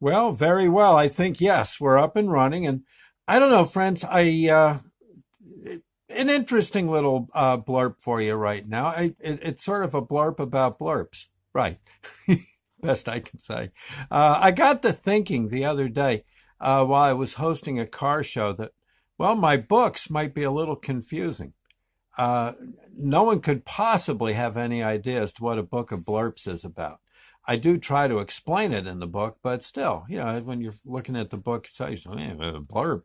Well, very well. I think yes, we're up and running, and I don't know, friends. An interesting little blurb for you right now. It's sort of a blurb about blurps, right? Best I can say. I got to thinking the other day while I was hosting a car show that, well, my books might be a little confusing. Uh, no one could possibly have any idea as to what a book of blurps is about. I do try to explain it in the book, but still, when you're looking at the book, you say, "Man, a blurb.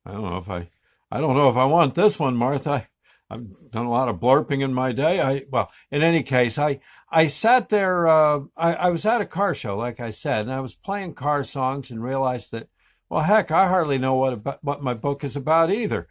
I don't know if I don't know if I want this one, Martha. I've done a lot of blurping in my day. Well, in any case, I sat there. I was at a car show, like I said, and I was playing car songs and realized that, well, heck, I hardly know what my book is about either,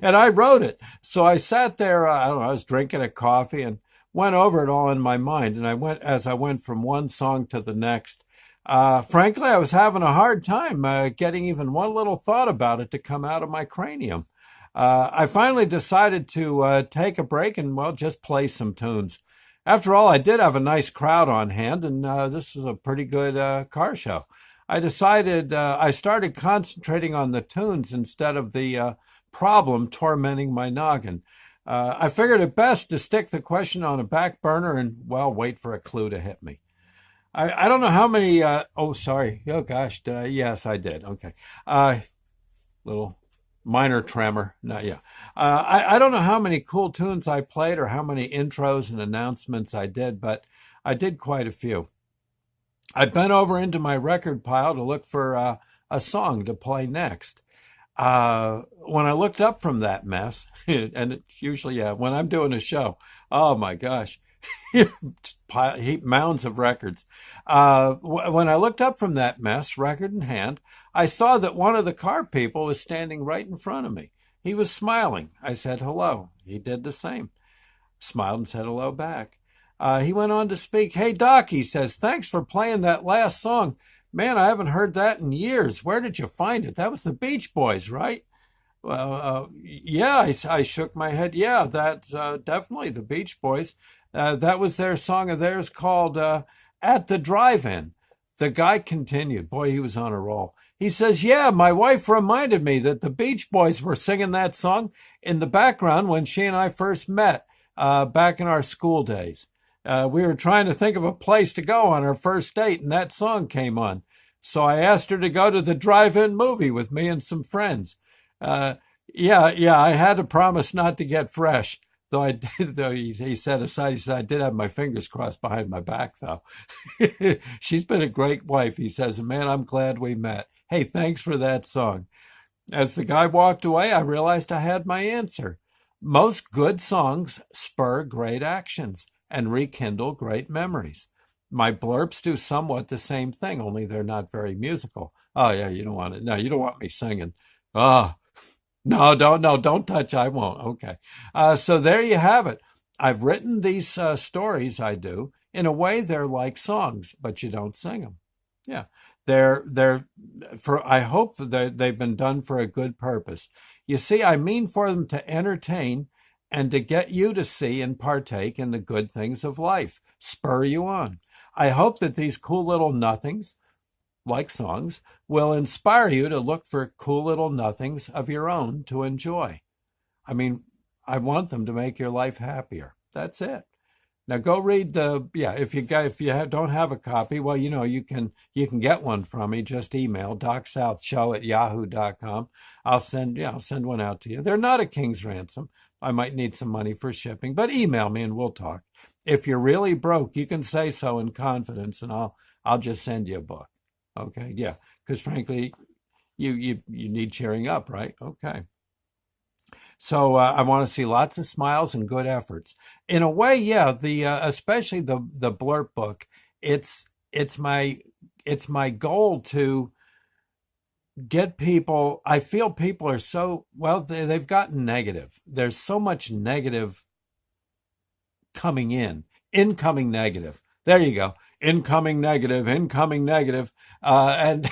and I wrote it. So I sat there. I don't know. I was drinking a coffee and went over it all in my mind. And as I went from one song to the next. Frankly, I was having a hard time getting even one little thought about it to come out of my cranium. I finally decided to take a break and, well, just play some tunes. After all, I did have a nice crowd on hand, and this was a pretty good car show. I started concentrating on the tunes instead of the problem tormenting my noggin. I figured it best to stick the question on a back burner and, well, wait for a clue to hit me. I don't know how many. Oh, sorry. Oh, gosh. Did I? Yes, I did. Okay. Little minor tremor. No, yeah. I don't know how many cool tunes I played or how many intros and announcements I did, but I did quite a few. I bent over into my record pile to look for a song to play next. When I looked up from that mess, and it's usually, yeah, when I'm doing a show, oh my gosh, mounds of records. When I looked up from that mess, record in hand, I saw that one of the car people was standing right in front of me. He was smiling. I said hello. He did the same, smiled and said hello back. He went on to speak. Hey, Doc, he says, thanks for playing that last song. Man, I haven't heard that in years. Where did you find it? That was the Beach Boys, right? Well, yeah, I shook my head. Yeah, that's definitely the Beach Boys. That was their song of theirs called At the Drive-In. The guy continued. Boy, he was on a roll. He says, yeah, my wife reminded me that the Beach Boys were singing that song in the background when she and I first met back in our school days. We were trying to think of a place to go on our first date, and that song came on. So I asked her to go to the drive-in movie with me and some friends. Uh, yeah, I had to promise not to get fresh. Though I did, though he said aside, he said, I did have my fingers crossed behind my back, though. She's been a great wife, he says, and man, I'm glad we met. Hey, thanks for that song. As the guy walked away, I realized I had my answer. Most good songs spur great actions and rekindle great memories. My blurps do somewhat the same thing, only they're not very musical. Oh, yeah, you don't want it. No, you don't want me singing. Oh, no, don't touch. I won't. Okay. So there you have it. I've written these stories, I do. In a way, they're like songs, but you don't sing them. Yeah. They're for, I hope that they've been done for a good purpose. You see, I mean for them to entertain and to get you to see and partake in the good things of life, spur you on. I hope that these cool little nothings, like songs, will inspire you to look for cool little nothings of your own to enjoy. I mean, I want them to make your life happier. That's it. Now go read the yeah. Don't have a copy, well, you can get one from me. Just email docsouthshow@yahoo.com. I'll send one out to you. They're not a king's ransom. I might need some money for shipping, but email me and we'll talk. If you're really broke, you can say so in confidence, and I'll just send you a book. Okay, yeah, because frankly, you need cheering up, right? Okay. So I want to see lots of smiles and good efforts. In a way, yeah. The especially the blurb book. It's it's my it's my goal to get people. I feel people are so well. They've gotten negative. There's so much negative coming in, incoming negative. There you go. Incoming negative, incoming negative, and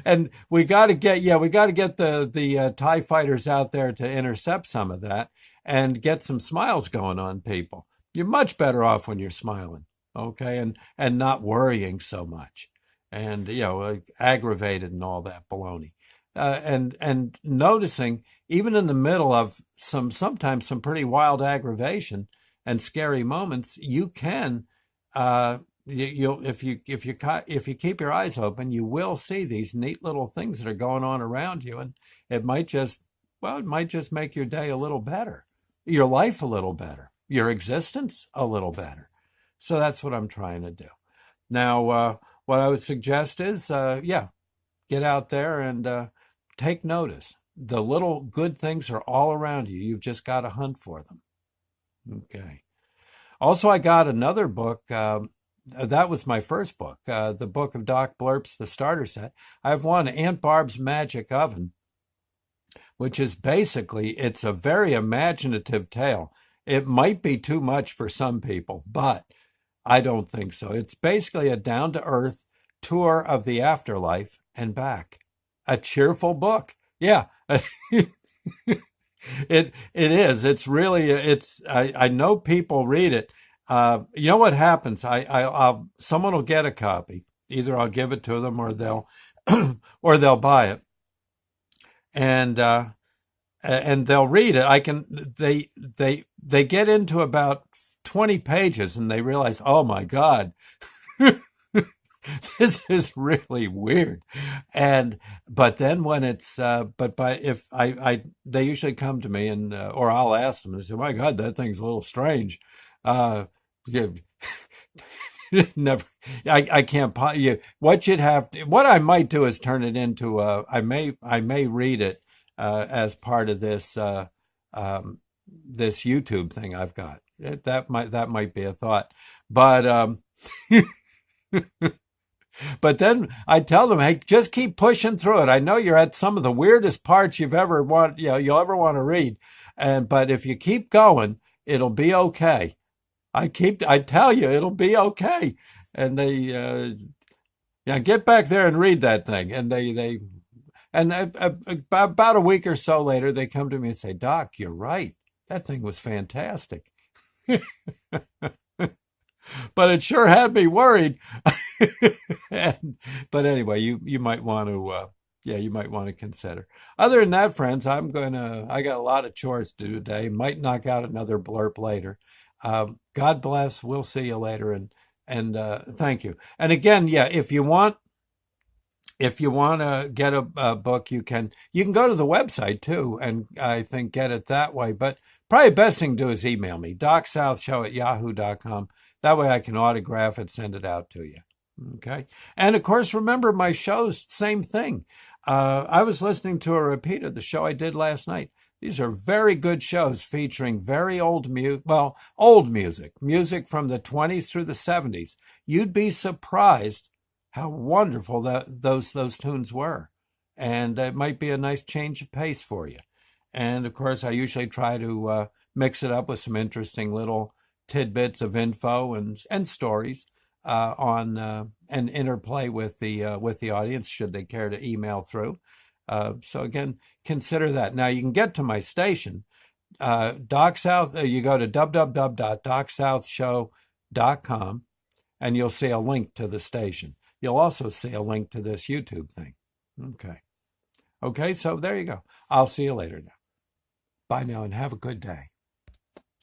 and we got to get the Tie fighters out there to intercept some of that and get some smiles going on people. You're much better off when you're smiling, okay, and not worrying so much. and like aggravated and all that baloney. And noticing even in the middle of sometimes some pretty wild aggravation and scary moments, you can you'll if you keep your eyes open, you will see these neat little things that are going on around you, and it might just it might just make your day a little better, your life a little better, your existence a little better. So that's what I'm trying to do. Now, what I would suggest is, get out there and take notice. The little good things are all around you. You've just got to hunt for them. Okay. Also, I got another book. That was my first book, the book of Doc Blurps, the starter set. I have one, Aunt Barb's Magic Oven, which is basically, it's a very imaginative tale. It might be too much for some people, but I don't think so. It's basically a down-to-earth tour of the afterlife and back. A cheerful book. Yeah. It is. It's really I know people read it. You know what happens? I'll someone will get a copy. Either I'll give it to them or they'll or they'll buy it. And they'll read it. They get into about 20 pages and they realize, oh my God, this is really weird. But then when it's but by if I they usually come to me and or I'll ask them and say, my God, that thing's a little strange. Uh, you, never, I can't. What you'd have to, what I might do is turn it into I may read it as part of this this YouTube thing I've got. That might be a thought, but but then I tell them, hey, just keep pushing through it. I know you're at some of the weirdest parts you'll ever want to read, but if you keep going, it'll be okay. I tell you, it'll be okay. And they get back there and read that thing. And about a week or so later, they come to me and say, Doc, you're right. That thing was fantastic. But it sure had me worried. But anyway, you might want to you might want to consider. Other than that, friends, I got a lot of chores to do today. Might knock out another blurb later. God bless. We'll see you later, and thank you. And again, if you want to get a book, you can go to the website too, and I think get it that way. But probably the best thing to do is email me, docsouthshow@yahoo.com. That way I can autograph it, send it out to you. Okay. And of course, remember my shows, same thing. I was listening to a repeat of the show I did last night. These are very good shows featuring very old music from the 20s through the 70s. You'd be surprised how wonderful those tunes were. And it might be a nice change of pace for you. And of course, I usually try to mix it up with some interesting little tidbits of info and stories on and interplay with the audience should they care to email through. So again, consider that. Now you can get to my station, Doc South. You go to www.docsouthshow.com, and you'll see a link to the station. You'll also see a link to this YouTube thing. Okay, so there you go. I'll see you later now. Bye now, and have a good day.